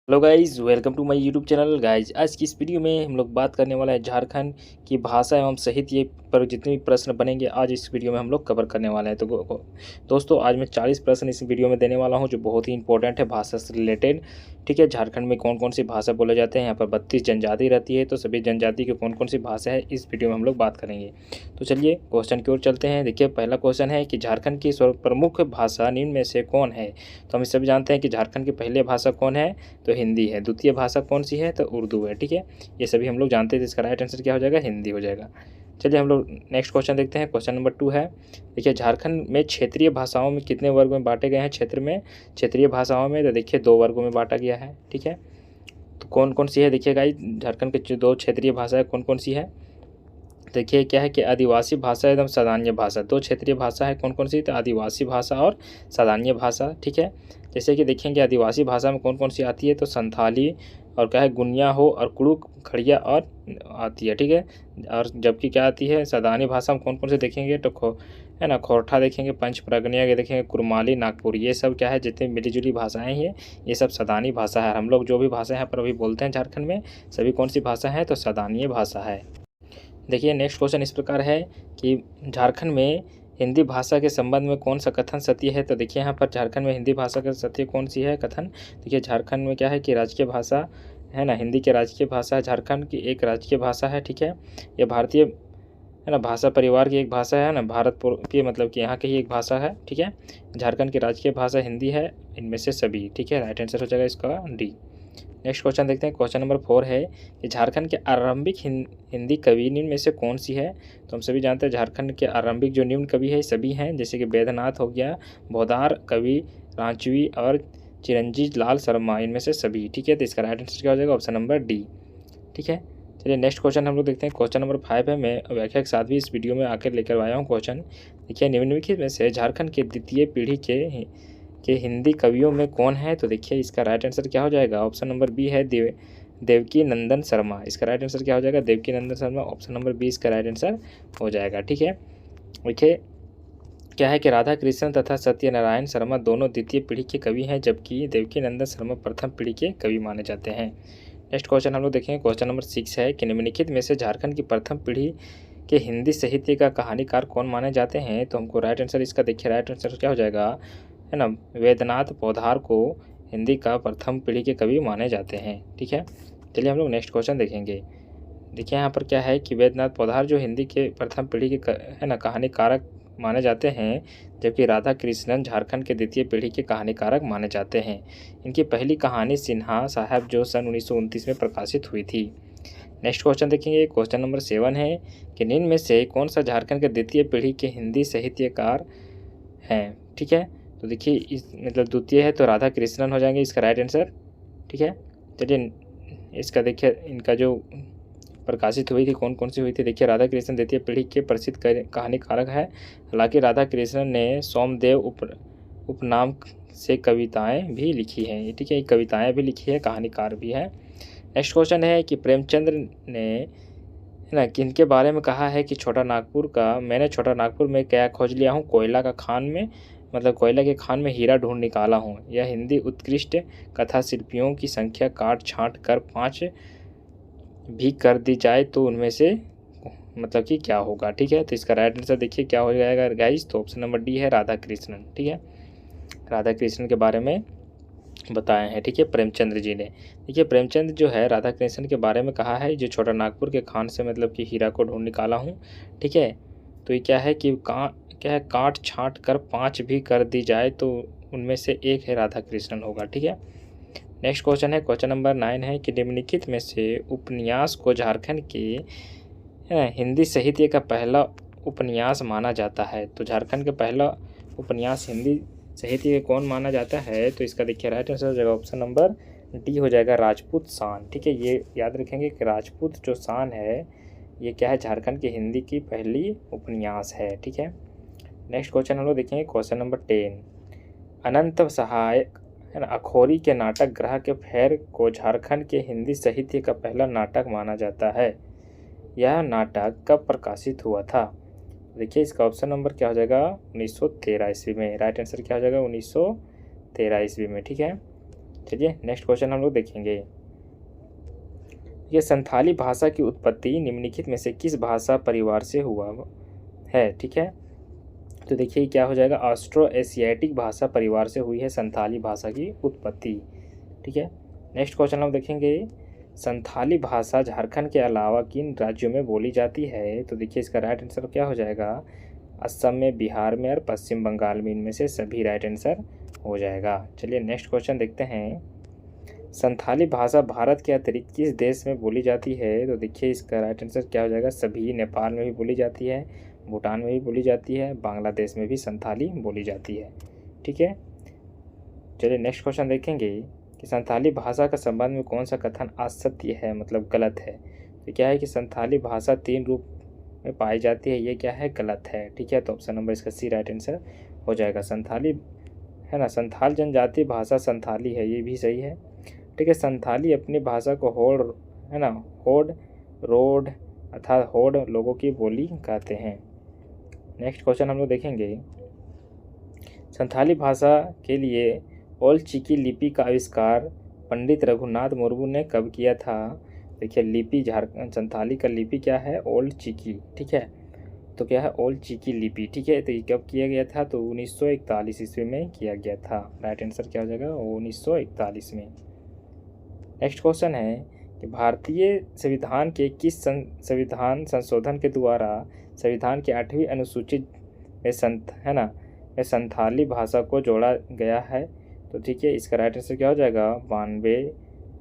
Hello guys, welcome to my YouTube channel. Guys, आज की इस वीडियो में हम लोग बात करने वाला है झारखंड की भाषा एवं साहित्य पर जितने भी प्रश्न बनेंगे आज इस वीडियो में हम लोग कवर करने वाले हैं। तो दोस्तों, आज मैं 40 प्रश्न इस वीडियो में देने वाला हूं जो बहुत ही इंपॉर्टेंट है भाषा से रिलेटेड। ठीक है, झारखंड में कौन कौन सी भाषा बोले जाते हैं, यहाँ पर 32 जनजाति रहती है, तो सभी जनजाति की कौन कौन सी भाषा है इस वीडियो में हम लोग बात करेंगे। तो चलिए क्वेश्चन की ओर चलते हैं। देखिए, पहला क्वेश्चन है कि झारखंड की प्रमुख भाषा निम्न में से कौन है। तो हम सभी जानते हैं कि झारखंड की पहली भाषा कौन है, तो हिंदी है। द्वितीय भाषा कौन सी है, तो उर्दू है। ठीक है, ये सभी हम लोग जानते थे। इसका राइट आंसर क्या हो जाएगा, हिंदी हो जाएगा। चलिए हम लोग नेक्स्ट क्वेश्चन देखते हैं। क्वेश्चन नंबर 2 है, देखिए झारखंड में क्षेत्रीय भाषाओं में कितने वर्ग में बांटे गए हैं। क्षेत्र में क्षेत्रीय भाषाओं में तो देखिए 2 वर्गों में बांटा गया है। ठीक है, तो कौन कौन सी है देखिएगा, झारखंड के जो 2 क्षेत्रीय भाषाएं कौन कौन सी है। देखिए क्या है कि आदिवासी भाषा एकदम साधारणीय भाषा। 2 क्षेत्रीय भाषा है कौन कौन सी, तो आदिवासी भाषा और साधारणीय भाषा। ठीक है, जैसे कि देखेंगे आदिवासी भाषा में कौन कौन सी आती है, तो संथाली और क्या है गुनिया हो और कुड़ुक खड़िया और आती है। ठीक है, और जबकि क्या आती है साधारणीय भाषा में कौन कौन से देखेंगे, तो है ना खोरठा देखेंगे, पंच प्रगनिया के देखेंगे, कुरमाली, नागपुर, ये सब क्या है जितनी मिली जुली भाषाएं हैं ये सब साधारणीय भाषा है। हम लोग जो भी भाषा यहाँ पर अभी बोलते हैं झारखंड में सभी कौन सी भाषा है, तो साधारणीय भाषा है। देखिए नेक्स्ट क्वेश्चन इस प्रकार है कि झारखंड में हिंदी भाषा के संबंध में कौन सा कथन सत्य है। तो देखिए यहाँ पर झारखंड में हिंदी भाषा का सत्य कौन सी है कथन। देखिए झारखंड में क्या है कि राजकीय भाषा है ना, हिंदी की राजकीय भाषा है, झारखंड की एक राजकीय भाषा है। ठीक है, ये भारतीय है ना भाषा परिवार की एक भाषा है ना, भारत की मतलब कि यहाँ की ही एक भाषा है। ठीक है, झारखंड की राजकीय भाषा हिंदी है इनमें से सभी। ठीक है, राइट आंसर हो जाएगा इसका डी। नेक्स्ट क्वेश्चन देखते हैं। क्वेश्चन नंबर 4 है कि झारखंड के आरंभिक हिंदी कवि निम्न में से कौन सी है। तो हम सभी जानते हैं झारखंड के आरंभिक जो निम्न कवि है सभी हैं, जैसे कि वेदनाथ हो गया, भोदार कवि, रांचवी और चिरंजीत लाल शर्मा, इनमें से सभी। ठीक है, तो इसका राइट आंसर क्या हो जाएगा, ऑप्शन नंबर डी। ठीक है, चलिए नेक्स्ट क्वेश्चन हम लोग देखते हैं। क्वेश्चन नंबर 5 है, मैं व्याख्या के साथ भी इस वीडियो में आकर लेकर आया हूँ क्वेश्चन। देखिए निम्नलिखित में से झारखंड के द्वितीय पीढ़ी के हिंदी कवियों में कौन है। तो देखिए इसका राइट आंसर क्या हो जाएगा, ऑप्शन नंबर बी है देवकी नंदन शर्मा। इसका राइट आंसर क्या हो जाएगा, देवकी नंदन शर्मा, ऑप्शन नंबर बी इसका राइट आंसर हो जाएगा। ठीक है, देखिए क्या है कि राधा कृष्ण तथा सत्यनारायण शर्मा दोनों द्वितीय पीढ़ी के कवि हैं, जबकि देवकी नंदन शर्मा प्रथम पीढ़ी के कवि माने जाते हैं। नेक्स्ट क्वेश्चन हम लोग देखेंगे। क्वेश्चन नंबर 6 है कि निम्नलिखित में से झारखंड की प्रथम पीढ़ी के हिंदी साहित्य का कहानीकार कौन माने जाते हैं। तो हमको राइट आंसर इसका देखिए राइट आंसर क्या हो जाएगा, है ना, वेदनाथ पोद्दार को हिंदी का प्रथम पीढ़ी के कवि माने जाते हैं। ठीक है, चलिए हम लोग नेक्स्ट क्वेश्चन देखेंगे। देखिए यहाँ पर क्या है कि वेदनाथ पोद्दार जो हिंदी के प्रथम पीढ़ी के है ना कहानीकारक माने जाते हैं, जबकि राधा कृष्णन झारखंड के द्वितीय पीढ़ी के कहानीकारक माने जाते हैं। इनकी पहली कहानी सिन्हा साहब जो सन 1929 में प्रकाशित हुई थी। नेक्स्ट क्वेश्चन देखेंगे। क्वेश्चन नंबर 7 है कि निम्न में से कौन सा झारखंड के द्वितीय पीढ़ी के हिंदी साहित्यकार हैं। ठीक है, तो देखिए इस मतलब द्वितीय है तो राधा कृष्णन हो जाएंगे इसका राइट आंसर। ठीक है, चलिए इसका देखिए इनका जो प्रकाशित हुई थी कौन कौन सी हुई थी। देखिए राधा कृष्णन द्वितीय पीढ़ी के प्रसिद्ध कहानीकारक है। हालांकि राधा कृष्णन ने सोमदेव उपनाम से कविताएं भी लिखी हैं। ठीक है, कविताएं भी लिखी है, कहानीकार भी है। नेक्स्ट क्वेश्चन है कि प्रेमचंद्र ने है ना किनके बारे में कहा है कि छोटा नागपुर का मैंने छोटा नागपुर में क्या खोज लिया हूँ, कोयला का खान में मतलब कोयला के खान में हीरा ढूंढ निकाला हूँ। यह हिंदी उत्कृष्ट कथा शिल्पियों की संख्या काट छाँट कर 5 भी कर दी जाए तो उनमें से मतलब कि क्या होगा। ठीक है, तो इसका राइट आंसर देखिए क्या हो जाएगा गाइस, तो ऑप्शन नंबर डी है राधा कृष्णन। ठीक है, राधा कृष्णन के बारे में बताए हैं। ठीक है, प्रेमचंद्र जी ने। देखिए प्रेमचंद जो है राधा कृष्णन के बारे में कहा है जो छोटा नागपुर के खान से मतलब कि हीरा को ढूंढ निकाला हूँ। ठीक है, तो ये क्या है कि क्या है काट छाँट कर 5 भी कर दी जाए तो उनमें से एक है राधा कृष्णन होगा। ठीक है, नेक्स्ट क्वेश्चन है। क्वेश्चन नंबर 9 है कि निम्नलिखित में से उपन्यास को झारखंड के हिंदी साहित्य का पहला उपन्यास माना जाता है। तो झारखंड का पहला उपन्यास हिंदी साहित्य के कौन माना जाता है। तो इसका देखिए राइट आंसर हो जाएगा ऑप्शन नंबर डी हो जाएगा राजपूत शान। ठीक है, ये याद रखेंगे कि राजपूत जो शान है ये क्या है झारखंड की हिंदी की पहली उपन्यास है। ठीक है, नेक्स्ट क्वेश्चन हम लोग देखेंगे। क्वेश्चन नंबर 10 अनंत सहायक है ना अखोरी के नाटक ग्रह के फेर को झारखंड के हिंदी साहित्य का पहला नाटक माना जाता है। यह नाटक कब प्रकाशित हुआ था। देखिए इसका ऑप्शन नंबर क्या हो जाएगा 1913 ईस्वी में। राइट आंसर क्या हो जाएगा 1913 ईस्वी में। ठीक है, चलिए नेक्स्ट क्वेश्चन हम लोग देखेंगे। ये संथाली भाषा की उत्पत्ति निम्नलिखित में से किस भाषा परिवार से हुआ है? ठीक है, तो देखिए क्या हो जाएगा, ऑस्ट्रो एशियाटिक भाषा परिवार से हुई है संथाली भाषा की उत्पत्ति। ठीक है, नेक्स्ट क्वेश्चन हम देखेंगे, संथाली भाषा झारखंड के अलावा किन राज्यों में बोली जाती है? तो देखिए इसका राइट आंसर क्या हो जाएगा, असम में, बिहार में और पश्चिम बंगाल में, इनमें से सभी राइट आंसर हो जाएगा। चलिए नेक्स्ट क्वेश्चन देखते हैं, संथाली भाषा भारत के अतिरिक्त किस देश में बोली जाती है? तो देखिए इसका राइट आंसर क्या हो जाएगा, सभी, नेपाल में भी बोली जाती है, भूटान में भी बोली जाती है, बांग्लादेश में भी संथाली बोली जाती है। ठीक है, चलिए नेक्स्ट क्वेश्चन देखेंगे कि संथाली भाषा का संबंध में कौन सा कथन असत्य है, मतलब गलत है? तो क्या है कि संथाली भाषा 3 रूप में पाई जाती है, ये क्या है, गलत है। ठीक है, तो ऑप्शन नंबर इसका सी राइट आंसर हो जाएगा। संथाली है ना, संथाल जनजाति भाषा संथाली है, ये भी सही है। ठीक है, संथाली अपनी भाषा को होड़ है ना, होड़, रोड अर्थात होड़ लोगों की बोली कहते हैं। नेक्स्ट क्वेश्चन हम लोग देखेंगे, संथाली भाषा के लिए ओल चिकी लिपि का आविष्कार पंडित रघुनाथ मुर्मू ने कब किया था? देखिए लिपि झारखंड संथाली का लिपि क्या है, ओल्ड चिकी। ठीक है, तो क्या है, ओल्ड चिकी लिपि। ठीक है, तो ये कब किया गया था? तो 1941 ईस्वी में किया गया था। राइट आंसर क्या हो जाएगा, 1941 में। नेक्स्ट क्वेश्चन है कि भारतीय संविधान के किस संविधान संशोधन के द्वारा संविधान की 8वीं अनुसूची में संथाली भाषा को जोड़ा गया है? तो ठीक है, इसका राइट आंसर क्या हो जाएगा,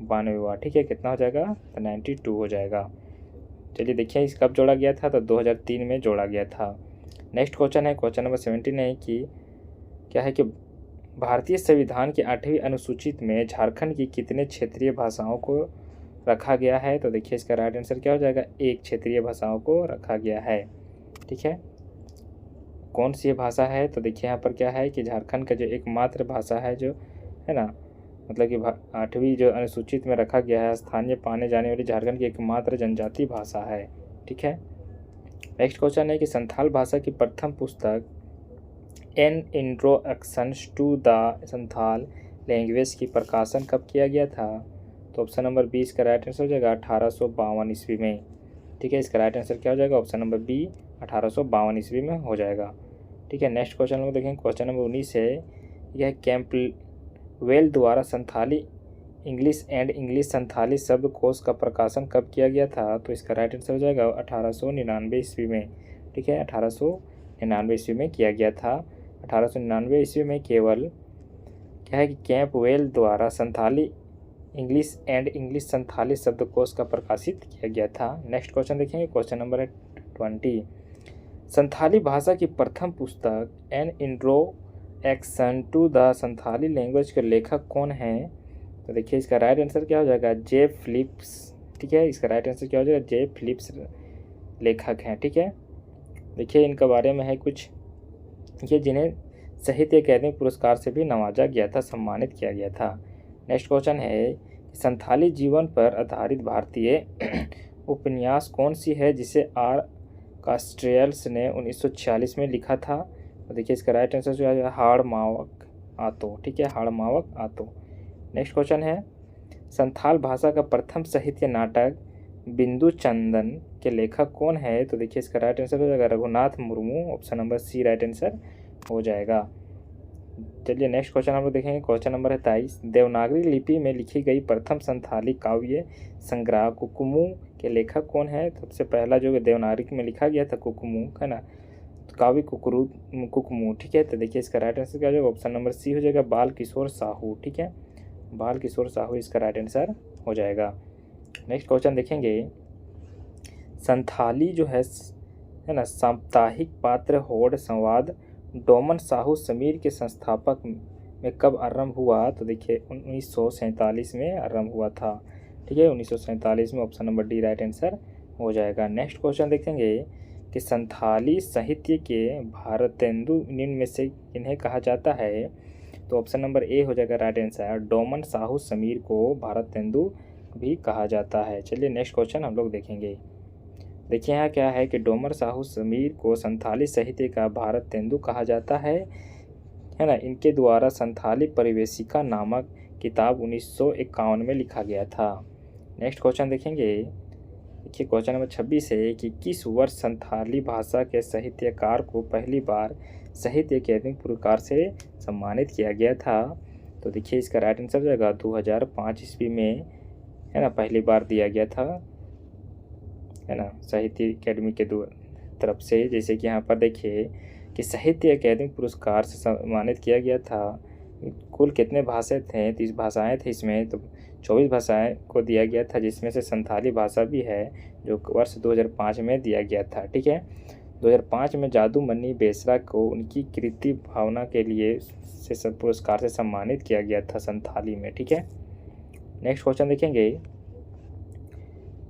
92वां। ठीक है, कितना हो जाएगा, तो 92 हो जाएगा। चलिए देखिए इस कब जोड़ा गया था, तो 2003 में जोड़ा गया था। नेक्स्ट क्वेश्चन है, क्वेश्चन नंबर 17 है कि क्या है कि भारतीय संविधान की 8वीं अनुसूची में झारखंड की कितने क्षेत्रीय भाषाओं को रखा गया है? तो देखिए इसका राइट आंसर क्या हो जाएगा, 1 क्षेत्रीय भाषाओं को रखा गया है। ठीक है, कौन सी भाषा है? तो देखिए यहाँ पर क्या है कि झारखंड का जो एकमात्र भाषा है जो है ना, मतलब कि 8वीं जो अनुसूचित में रखा गया है, स्थानीय पाने जाने वाली झारखंड की एकमात्र जनजातीय भाषा है। ठीक है, नेक्स्ट क्वेश्चन है कि संथाल भाषा की प्रथम पुस्तक an introductions to the Santhal language की प्रकाशन कब किया गया था? तो ऑप्शन नंबर 20 का राइट आंसर हो जाएगा 1852 ईस्वी में। ठीक है, इसका राइट आंसर क्या हो जाएगा, ऑप्शन नंबर बी 1852 ईस्वी में हो जाएगा। ठीक है, नेक्स्ट क्वेश्चन हम देखेंगे, क्वेश्चन नंबर 19 है, यह कैंपवेल द्वारा Santhali English and English Santhali शब्दकोश का प्रकाशन कब किया गया था? तो इसका राइट आंसर हो जाएगा 1899 ईस्वी में। ठीक है, 1899 ईस्वी में किया गया था। 1899 ईस्वी में केवल क्या है कि कैंपवेल द्वारा Santhali English and English Santhali शब्दकोश का प्रकाशित किया गया था। नेक्स्ट क्वेश्चन देखेंगे, क्वेश्चन नंबर है 20, संथाली भाषा की प्रथम पुस्तक an introduction to the Santhali language के लेखक कौन हैं? तो देखिए इसका राइट आंसर क्या हो जाएगा, जे फिलिप्स। ठीक है, इसका राइट आंसर क्या हो जाएगा, जे फिलिप्स लेखक हैं। ठीक है, देखिए इनके बारे में है कुछ, ये जिन्हें साहित्य अकादमी पुरस्कार से भी नवाजा गया था, सम्मानित किया गया था। नेक्स्ट क्वेश्चन है कि संथाली जीवन पर आधारित भारतीय उपन्यास कौन सी है जिसे आर कास्ट्रेल्स ने 1946 में लिखा था? तो देखिए इसका राइट आंसर जो है हाड़मावक आतो। ठीक है, हाड़मावक आतो। नेक्स्ट क्वेश्चन है, संथाल भाषा का प्रथम साहित्य नाटक बिंदु चंदन के लेखक कौन है? तो देखिए इसका राइट आंसर हो जाएगा Raghunath Murmu. Option number C right answer हो जाएगा। चलिए नेक्स्ट क्वेश्चन हम लोग देखेंगे, क्वेश्चन नंबर है 23, देवनागरी लिपि में लिखी गई प्रथम संथाली काव्य संग्रह कुकुमू के लेखक कौन है? सबसे पहला जो देवनागरी में लिखा गया था कुकुमू है ना, तो काव्य कुकुमू। ठीक है, तो देखिए इसका राइट आंसर क्या हो जाएगा, ऑप्शन नंबर सी हो जाएगा बाल किशोर साहू। ठीक है, बाल किशोर साहू इसका राइट आंसर हो जाएगा। नेक्स्ट क्वेश्चन देखेंगे, संथाली जो है ना साप्ताहिक पात्र होड़ संवाद डोमन साहू समीर के संस्थापक में कब आरंभ हुआ? तो देखिए 1947 में आरंभ हुआ था। ठीक है, 1947 में, option number D right answer हो जाएगा। नेक्स्ट क्वेश्चन देखेंगे कि संथाली साहित्य के भारतेंदु निम्न में से इन्हें कहा जाता है? तो ऑप्शन नंबर ए हो जाएगा राइट आंसर, डोमन साहू समीर को भारतेंदु भी कहा जाता है। चलिए नेक्स्ट क्वेश्चन हम लोग देखेंगे। देखिए यहाँ क्या है कि डोमन साहू समीर को संथाली साहित्य का भारतेंदु कहा जाता है ना। इनके द्वारा संथाली परिवेशिका नामक किताब 1951 में लिखा गया था। नेक्स्ट क्वेश्चन देखेंगे। देखिए क्वेश्चन नंबर 26 है कि किस वर्ष संथाली भाषा के साहित्यकार को पहली बार साहित्य अकादमी पुरस्कार से सम्मानित किया गया था। तो देखिए इसका राइट आंसर हो जाएगा 2005 ईस्वी में, है ना, पहली बार दिया गया था, है ना, साहित्य अकादमी के तरफ से। जैसे कि यहाँ पर देखिए कि साहित्य अकादमी पुरस्कार से सम्मानित किया गया था। कुल कितने भाषाएं थे? 30 भाषाएं थे इसमें, तो 24 भाषाएं को दिया गया था, जिसमें से संथाली भाषा भी है जो वर्ष 2005 में दिया गया था। ठीक है, 2005 में जादू मनी बेसरा को उनकी कृति भावना के लिए से पुरस्कार से सम्मानित किया गया था संथाली में। ठीक है, नेक्स्ट क्वेश्चन देखेंगे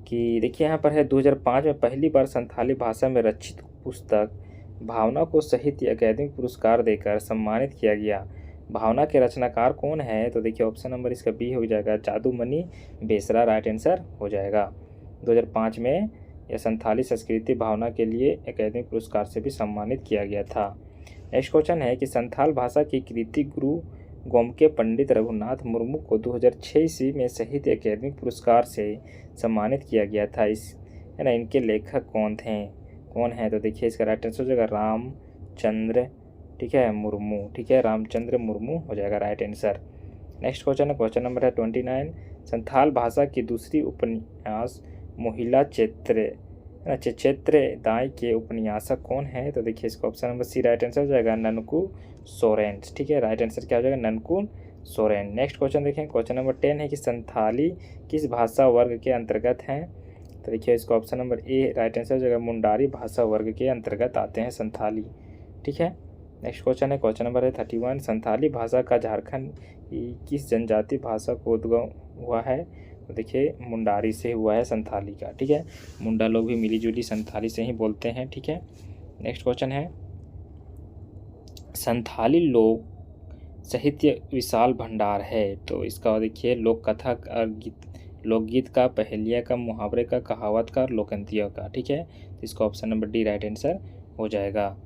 कि देखिए यहाँ पर है 2005 में पहली बार संथाली भाषा में रचित पुस्तक भावना को साहित्य अकादमी पुरस्कार देकर सम्मानित किया गया। भावना के रचनाकार कौन है? तो देखिए ऑप्शन नंबर इसका बी हो जाएगा, जादू मनी बेसरा राइट आंसर हो जाएगा। 2005 में यह संथाली संस्कृति भावना के लिए अकादमी पुरस्कार से भी सम्मानित किया गया था। नेक्स्ट क्वेश्चन है कि संथाल भाषा की कृति गुरु गोमके पंडित रघुनाथ मुर्मू को 2006 ईस्वी में साहित्य अकादमी पुरस्कार से सम्मानित किया गया था। इस, है ना, इनके लेखक कौन है? तो देखिए इसका राइट आंसर हो जाएगा रामचंद्र, ठीक है, मुर्मू। ठीक है, रामचंद्र मुर्मू हो जाएगा राइट आंसर। नेक्स्ट क्वेश्चन है, क्वेश्चन नंबर है 29। संथाल भाषा की दूसरी उपन्यास मोहिला चैत्र दाई के उपन्यासक कौन है? तो देखिए इसका option number C right answer हो जाएगा, ननकू सोरेन। ठीक है, राइट आंसर क्या हो जाएगा? ननकू सोरेन। नेक्स्ट क्वेश्चन देखें, क्वेश्चन नंबर 10 है कि संथाली किस भाषा वर्ग के अंतर्गत हैं? तो देखिए इसका option number A right answer हो जाएगा, मुंडारी भाषा वर्ग के अंतर्गत आते हैं संथाली। ठीक है, नेक्स्ट क्वेश्चन है, क्वेश्चन नंबर है 31। संथाली भाषा का झारखंड की किस जनजाति भाषा को उद्गम हुआ है? तो देखिए मुंडारी से हुआ है संथाली का। ठीक है, मुंडा लोग भी मिलीजुली संथाली से ही बोलते हैं। ठीक है, नेक्स्ट क्वेश्चन है, संथाली लोक साहित्य विशाल भंडार है। तो इसका देखिए लोक कथा और लोकगीत का, पहेलिया का, मुहावरे का, कहावत का और लोकंतियों का। ठीक है, तो इसका option number D right answer हो जाएगा।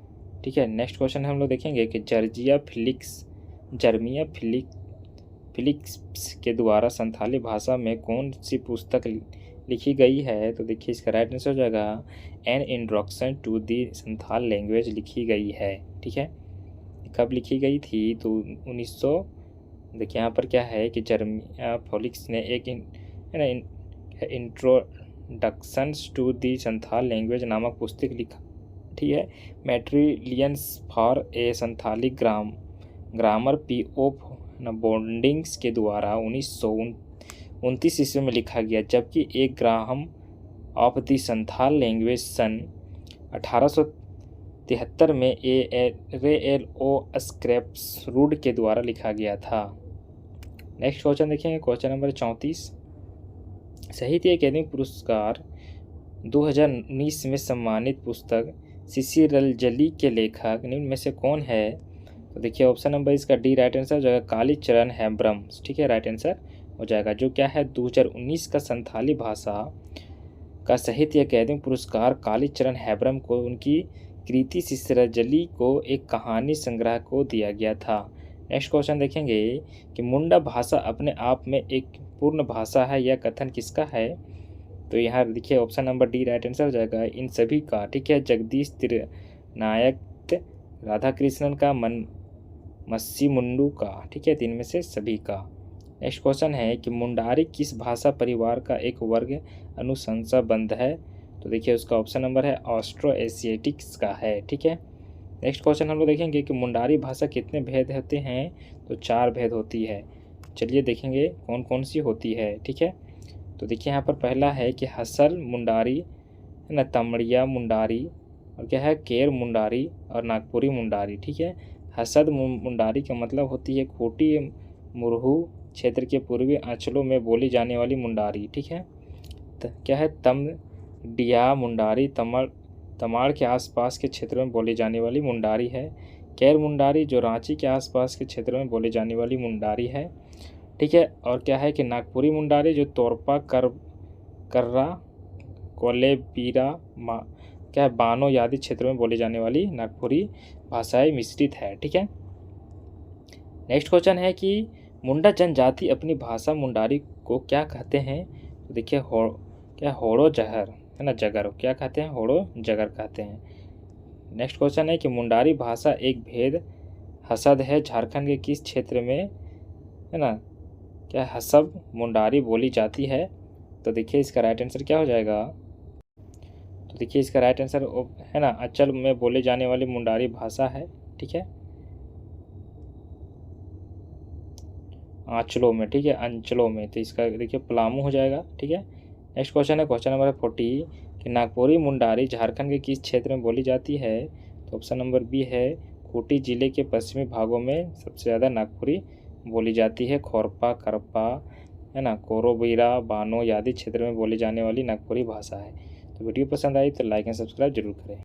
ठीक है, नेक्स्ट क्वेश्चन हम लोग देखेंगे कि जर्मिया फिलिक्स के द्वारा संथाली भाषा में कौन सी पुस्तक लिखी गई है? तो देखिए इसका राइट आंसर हो जाएगा, an introduction to the Santhal language लिखी गई है। ठीक है, कब लिखी गई थी? तो 1900, देखिए यहाँ पर क्या है कि जर्मिया फिलिक्स ने एक introductions to the Santhal language नामक पुस्तक लिखा। ठीक है, materials for a Santali grammar PO. Boddings के द्वारा 1929 ईस्वी में लिखा गया, जबकि एक grammar of the Santhal language सन 1873 में ए.एल.ओ. स्क्रैप्स रूड के द्वारा लिखा गया था। नेक्स्ट क्वेश्चन देखेंगे, क्वेश्चन नंबर 34। साहित्य अकादमी पुरस्कार 2019 में सम्मानित पुस्तक सिसिरलजली के लेखक निम्न में से कौन है? तो देखिए ऑप्शन नंबर इसका डी राइट आंसर हो जाएगा, कालीचरण हेम्ब्रम। ठीक है, राइट आंसर हो जाएगा, जो क्या है 2019 का संथाली भाषा का साहित्य अकादमी पुरस्कार कालीचरण हेम्ब्रम को उनकी कृति सिसिरलजली को एक कहानी संग्रह को दिया गया था। नेक्स्ट क्वेश्चन देखेंगे कि मुंडा भाषा अपने आप में एक पूर्ण भाषा है, यह कथन किसका है? तो यहाँ देखिए option number D right answer हो जाएगा, इन सभी का। ठीक है, जगदीश तिरनायक, राधाकृष्णन का, मस्सी मुंडू का। ठीक है, तीन में से सभी का। नेक्स्ट क्वेश्चन है कि मुंडारी किस भाषा परिवार का एक वर्ग अनुशंसा बंध है? तो देखिए उसका ऑप्शन नंबर है ऑस्ट्रो एशियाटिक्स का है। ठीक है, नेक्स्ट क्वेश्चन हम लोग देखेंगे कि मुंडारी भाषा कितने भेद होते हैं? तो 4 भेद होती है। चलिए देखेंगे कौन कौन सी होती है। ठीक है, तो देखिए यहाँ पर पहला है कि हसल मुंडारी, है ना, तमड़िया मुंडारी, और क्या है केर मुंडारी और नागपुरी मुंडारी। ठीक है, हसद मुंडारी का मतलब होती है खोटी मुरहू क्षेत्र के पूर्वी अंचलों में बोली जाने वाली मुंडारी। ठीक है, क्या है तमडिया मुंडारी तमाड़ के आसपास के क्षेत्रों में बोली जाने वाली मुंडारी है। कैर मुंडारी जो रांची के आसपास के क्षेत्रों में बोली जाने वाली मुंडारी है। ठीक है, और क्या है कि नागपुरी मुंडारी जो तोरपा कर्रा कोलेबीरा क्या है बानो आदि क्षेत्रों में बोली जाने वाली नागपुरी भाषाएं मिश्रित है। ठीक है, नेक्स्ट क्वेश्चन है कि मुंडा जनजाति अपनी भाषा मुंडारी को क्या कहते हैं? तो देखिए होड़ो जहर है ना, जगर क्या कहते हैं? होड़ो जगर कहते हैं। नेक्स्ट क्वेश्चन है कि मुंडारी भाषा एक भेद हसद है झारखंड के किस क्षेत्र में, है ना, क्या हसब मुंडारी बोली जाती है? तो देखिए इसका राइट आंसर क्या हो जाएगा? तो देखिए इसका राइट आंसर है ना, अंचल में बोले जाने वाली मुंडारी भाषा है। ठीक है, आंचलों में, ठीक है, अंचलों में, तो इसका देखिए पलामू हो जाएगा। ठीक है, नेक्स्ट क्वेश्चन है क्वेश्चन नंबर 40 कि नागपुरी मुंडारी झारखंड के किस क्षेत्र में बोली जाती है? तो ऑप्शन नंबर बी है खूंटी जिले के पश्चिमी भागों में सबसे ज़्यादा नागपुरी बोली जाती है। खोरपा, करपा, है ना, कोरोबीरा, बानो आदि क्षेत्र में बोली जाने वाली नागपुरी भाषा है। तो वीडियो पसंद आई तो लाइक एंड सब्सक्राइब जरूर करें।